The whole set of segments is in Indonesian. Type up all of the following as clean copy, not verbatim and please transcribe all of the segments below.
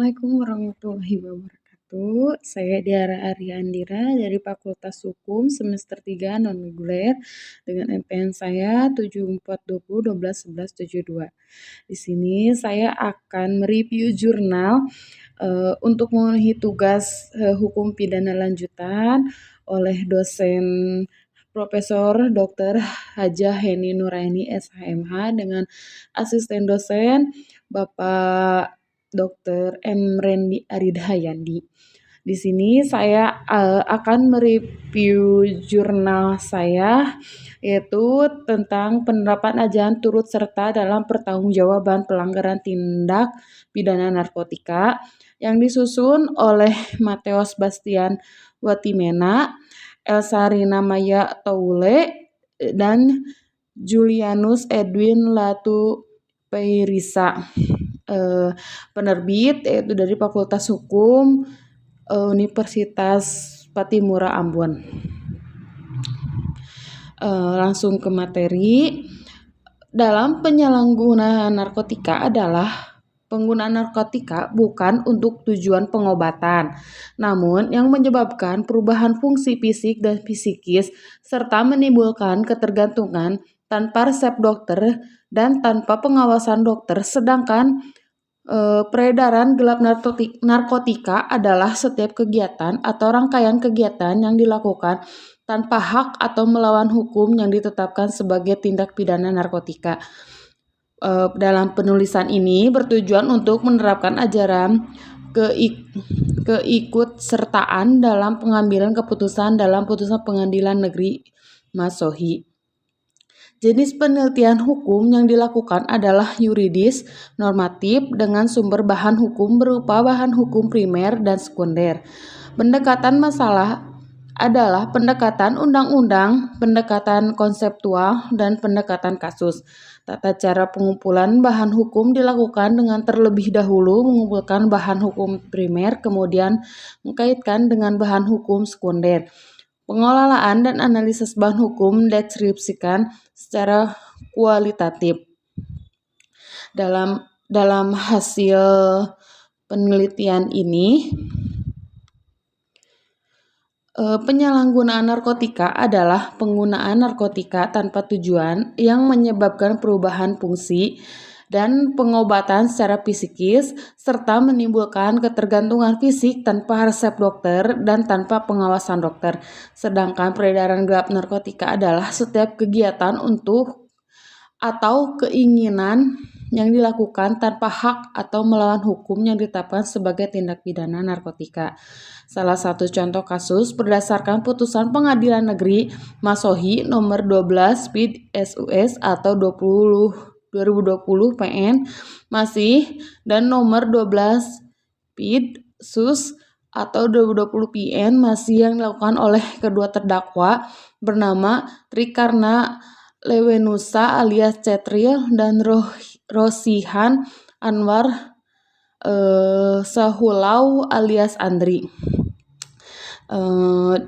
Assalamualaikum warahmatullahi wabarakatuh. Saya Diara Arya Andira dari Fakultas Hukum semester 3 non-reguler dengan MPN saya 7420121172. Di sini saya akan mereview jurnal untuk memenuhi tugas hukum pidana lanjutan oleh dosen Profesor Dr. Hajah Heni Nuraini SHMH dengan asisten dosen Bapak Dr. M. Rendi Aridhayandi. Di sini saya akan mereview jurnal saya yaitu tentang penerapan ajaran turut serta dalam pertanggungjawaban pelanggaran tindak pidana narkotika yang disusun oleh Mateos Bastian Watimena, Elsa Rina Maya Toule, dan Julianus Edwin Latu Peirisa. Penerbit yaitu dari Fakultas Hukum Universitas Patimura Ambon. Langsung ke materi. Dalam penyalahgunaan narkotika adalah penggunaan narkotika bukan untuk tujuan pengobatan, namun yang menyebabkan perubahan fungsi fisik dan psikis serta menimbulkan ketergantungan tanpa resep dokter dan tanpa pengawasan dokter. Sedangkan peredaran gelap narkotika adalah setiap kegiatan atau rangkaian kegiatan yang dilakukan tanpa hak atau melawan hukum yang ditetapkan sebagai tindak pidana narkotika. Dalam penulisan ini bertujuan untuk menerapkan ajaran keikutsertaan dalam pengambilan keputusan dalam putusan Pengadilan Negeri Masohi. Jenis penelitian hukum yang dilakukan adalah yuridis, normatif dengan sumber bahan hukum berupa bahan hukum primer dan sekunder. Pendekatan masalah adalah pendekatan undang-undang, pendekatan konseptual, dan pendekatan kasus. Tata cara pengumpulan bahan hukum dilakukan dengan terlebih dahulu mengumpulkan bahan hukum primer, kemudian mengkaitkan dengan bahan hukum sekunder. Pengelolaan dan analisis bahan hukum deskripsikan secara kualitatif. Dalam hasil penelitian ini, penyalahgunaan narkotika adalah penggunaan narkotika tanpa tujuan yang menyebabkan perubahan fungsi dan pengobatan secara psikis serta menimbulkan ketergantungan fisik tanpa resep dokter dan tanpa pengawasan dokter. Sedangkan peredaran gelap narkotika adalah setiap kegiatan untuk atau keinginan yang dilakukan tanpa hak atau melawan hukum yang ditetapkan sebagai tindak pidana narkotika. Salah satu contoh kasus berdasarkan putusan Pengadilan Negeri Masohi nomor 12 PID SUS atau 2020 PN masih dan nomor 12 PID SUS atau 2020 PN masih yang dilakukan oleh kedua terdakwa bernama Trikarna Lewenusa alias Cetril dan Rosihan Anwar Sahulau alias Andri.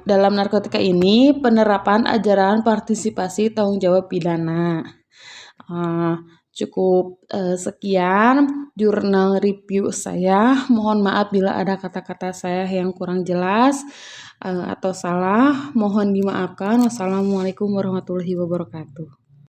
Dalam narkotika ini penerapan ajaran partisipasi tanggung jawab pidana. Cukup sekian jurnal review saya. Mohon maaf bila ada kata-kata saya yang kurang jelas atau salah. Mohon dimaafkan. Wassalamualaikum warahmatullahi wabarakatuh.